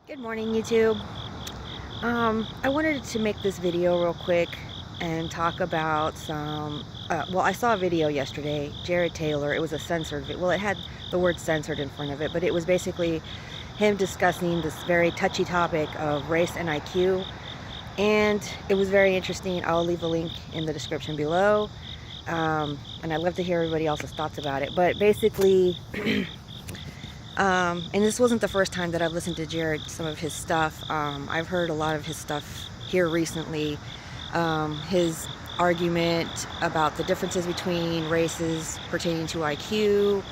Good morning, YouTube. I wanted to make this video real quick and talk about some, well, I saw a video yesterday, Jared Taylor. It was a censored, well, it had the word censored in front of it, but it was basically him discussing this very touchy topic of race and IQ. And it was very interesting. I'll leave a link in the description below. And I'd love to hear everybody else's thoughts about it. But basically, and this wasn't the first time that I've listened to Jared, some of his stuff. I've heard a lot of his stuff here recently. His argument about the differences between races pertaining to IQ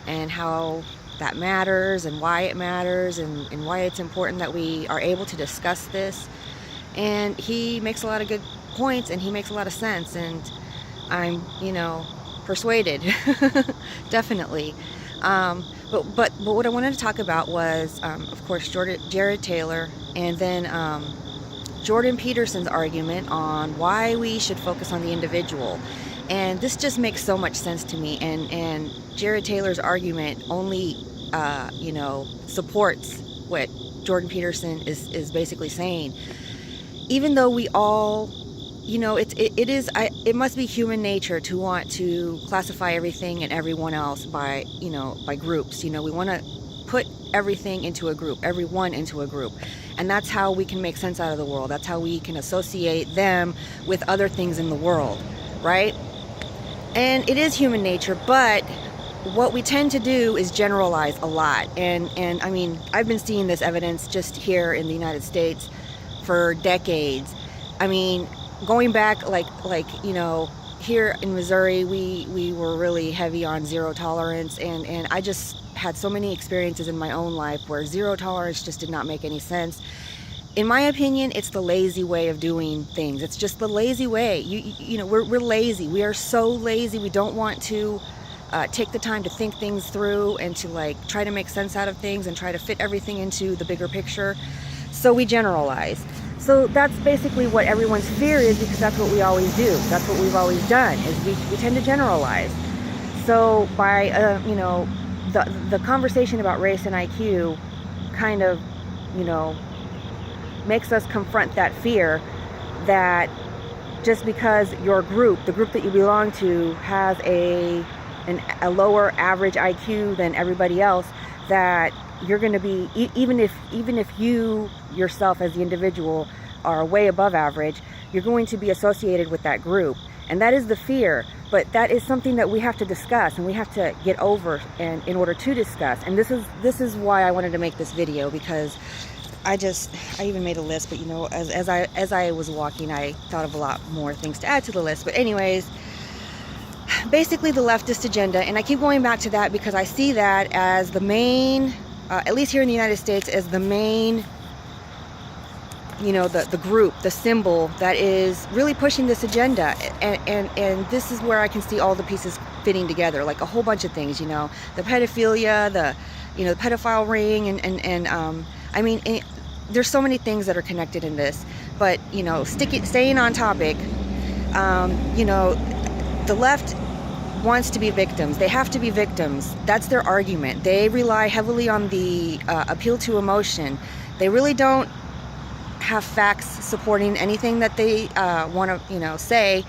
and how that matters and why it matters and why it's important that we are able to discuss this. And he makes a lot of good points and he makes a lot of sense, and I'm, persuaded, definitely. But what I wanted to talk about was, of course, Jared Taylor, and then Jordan Peterson's argument on why we should focus on the individual. And this just makes so much sense to me. And Jared Taylor's argument only, supports what Jordan Peterson is basically saying. Even though we all, it must be human nature to want to classify everything and everyone else by groups. We want to put everything into a group, everyone into a group. And that's how we can make sense out of the world. That's how we can associate them with other things in the world, right? And it is human nature, but what we tend to do is generalize a lot. And I mean, I've been seeing this evidence just here in the United States for decades. I mean, going back here in Missouri, we were really heavy on zero tolerance, and I just had so many experiences in my own life where zero tolerance just did not make any sense. In my opinion, it's the lazy way of doing things. It's just the lazy way. We're lazy. We are so lazy. We don't want to take the time to think things through and to try to make sense out of things and try to fit everything into the bigger picture. So we generalize. So that's basically what everyone's fear is, because that's what we always do. That's what we've always done, is we tend to generalize. So by, the conversation about race and IQ kind of, makes us confront that fear that just because your group, the group that you belong to, has a lower average IQ than everybody else, that you're going to be, even if you yourself as the individual are way above average, you're going to be associated with that group. And that is the fear, but that is something that we have to discuss and we have to get over, and in order to discuss. And this is why I wanted to make this video, because I even made a list, but as I was walking, I thought of a lot more things to add to the list. But anyways, basically the leftist agenda, and I keep going back to that because I see that as the main, at least here in the United States, as the main, the group, the symbol that is really pushing this agenda. And this is where I can see all the pieces fitting together, like a whole bunch of things, the pedophilia, the pedophile ring, and I mean, there's so many things that are connected in this. But, staying on topic, the left wants to be victims. They have to be victims. That's their argument. They rely heavily on the appeal to emotion. They really don't have facts supporting anything that they want to, say,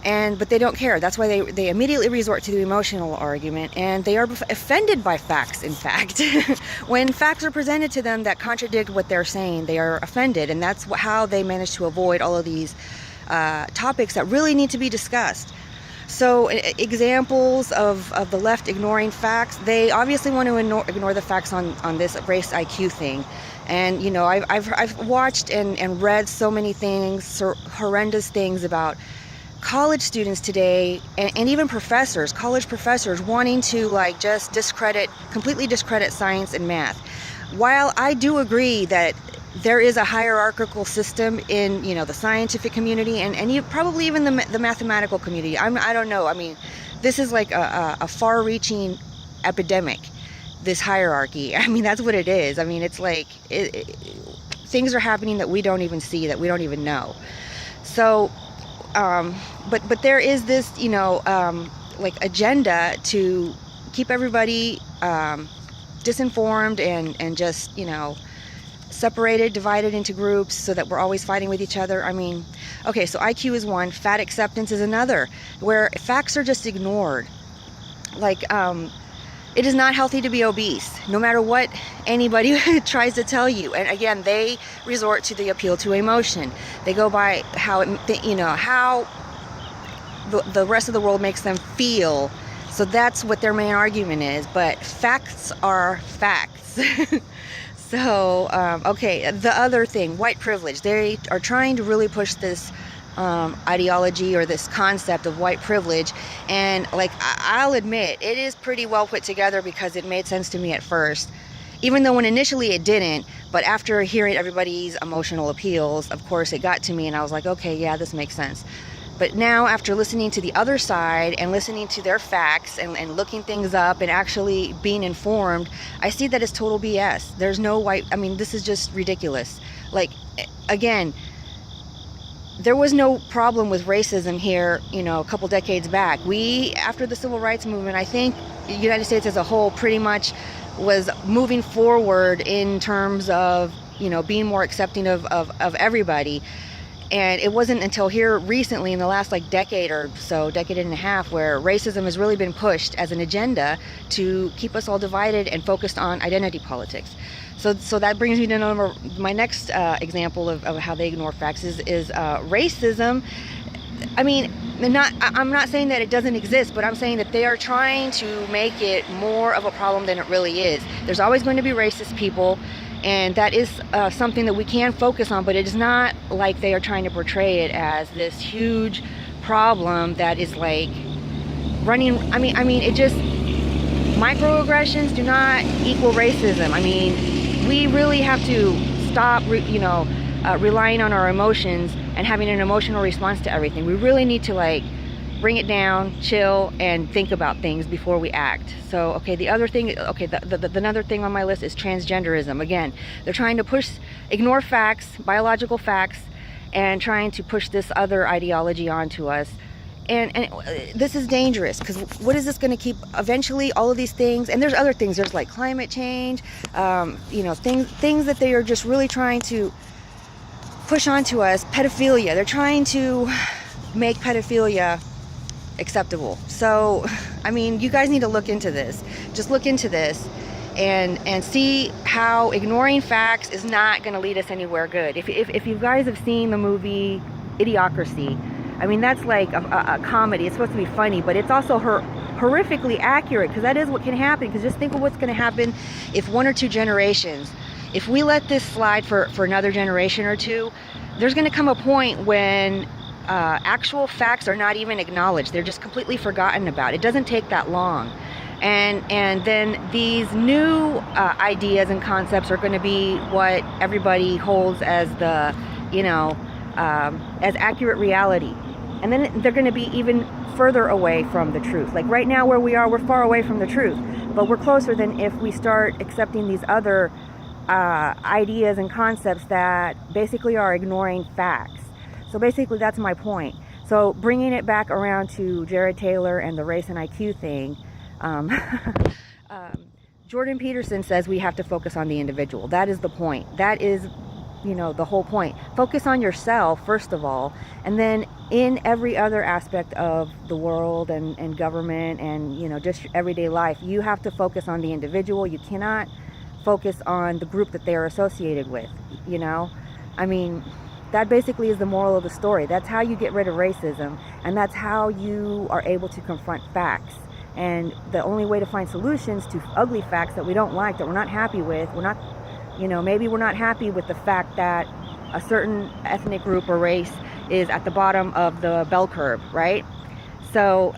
but they don't care. That's why they immediately resort to the emotional argument, and they are offended by facts, in fact. When facts are presented to them that contradict what they're saying, they are offended, and that's how they manage to avoid all of these topics that really need to be discussed. So examples of the left ignoring facts, they obviously want to ignore the facts on this race IQ thing. And, I've watched and read so many things, horrendous things about college students today, and even professors, college professors, wanting to just completely discredit science and math. While I do agree that there is a hierarchical system in, the scientific community and probably even the mathematical community. I don't know. I mean, this is like a far-reaching epidemic, this hierarchy. I mean, that's what it is. I mean, it's like things are happening that we don't even see, that we don't even know. So, but there is this, agenda to keep everybody disinformed and just, separated, divided into groups so that we're always fighting with each other. I mean, okay, so IQ is one, fat acceptance is another, where facts are just ignored. Like, it is not healthy to be obese, no matter what anybody tries to tell you. And again, they resort to the appeal to emotion. They go by how how the rest of the world makes them feel. So that's what their main argument is. But facts are facts. So, okay, the other thing, white privilege. They are trying to really push this ideology or this concept of white privilege. And like, I'll admit, it is pretty well put together because it made sense to me at first. Even though when initially it didn't, but after hearing everybody's emotional appeals, of course, it got to me and I was like, okay, yeah, this makes sense. But now, after listening to the other side and listening to their facts and looking things up and actually being informed, I see that it's total BS. There's no white, I mean, this is just ridiculous. Like, again, there was no problem with racism here, a couple decades back. After the Civil Rights Movement, I think the United States as a whole pretty much was moving forward in terms of, being more accepting of everybody. And it wasn't until here recently in the last decade or so, decade and a half, where racism has really been pushed as an agenda to keep us all divided and focused on identity politics. So that brings me to my next example of how they ignore facts is racism. I mean, I'm not saying that it doesn't exist, but I'm saying that they are trying to make it more of a problem than it really is. There's always going to be racist people. And that is something that we can focus on, but it is not like they are trying to portray it as this huge problem that is like running. I mean, it just, microaggressions do not equal racism. I mean, we really have to stop, relying on our emotions and having an emotional response to everything. We really need to bring it down, chill, and think about things before we act. So, okay, the other thing, another thing on my list is transgenderism. Again, they're trying to ignore facts, biological facts, and trying to push this other ideology onto us. And this is dangerous, because what is this going to keep? Eventually, all of these things, and there's other things. There's like climate change, things that they are just really trying to push onto us. Pedophilia. They're trying to make pedophilia acceptable. So, I mean, you guys need to look into this. Just look into this and see how ignoring facts is not going to lead us anywhere good. If you guys have seen the movie Idiocracy, I mean, that's like a comedy. It's supposed to be funny, but it's also horrifically accurate, because that is what can happen. Because just think of what's going to happen if one or two generations, if we let this slide for another generation or two, there's going to come a point when actual facts are not even acknowledged. They're just completely forgotten about. It doesn't take that long. And then these new ideas and concepts are going to be what everybody holds as the, as accurate reality. And then they're going to be even further away from the truth. Like right now where we are, we're far away from the truth. But we're closer than if we start accepting these other ideas and concepts that basically are ignoring facts. So basically that's my point. So bringing it back around to Jared Taylor and the race and IQ thing, Jordan Peterson says we have to focus on the individual. That is the point. That is, the whole point. Focus on yourself, first of all, and then in every other aspect of the world and government and, just everyday life, you have to focus on the individual. You cannot focus on the group that they are associated with, I mean, that basically is the moral of the story. That's how you get rid of racism, and that's how you are able to confront facts. And the only way to find solutions to ugly facts that we don't like, that we're not happy with, maybe we're not happy with the fact that a certain ethnic group or race is at the bottom of the bell curve, right? So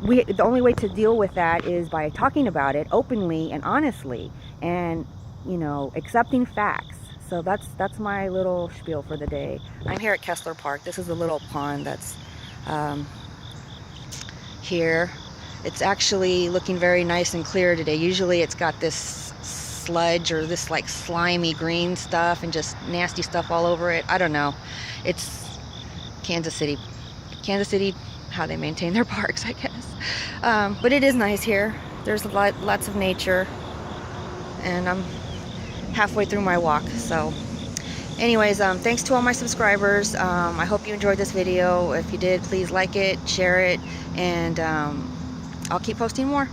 the only way to deal with that is by talking about it openly and honestly, and accepting facts. So that's my little spiel for the day. I'm here at Kessler Park. This is a little pond that's here. It's actually looking very nice and clear today. Usually it's got this sludge or this slimy green stuff and just nasty stuff all over it. I don't know. It's Kansas City, how they maintain their parks, I guess. But it is nice here. There's lots of nature, and halfway through my walk. So anyways, thanks to all my subscribers. I hope you enjoyed this video. If you did, please like it, share it, and I'll keep posting more.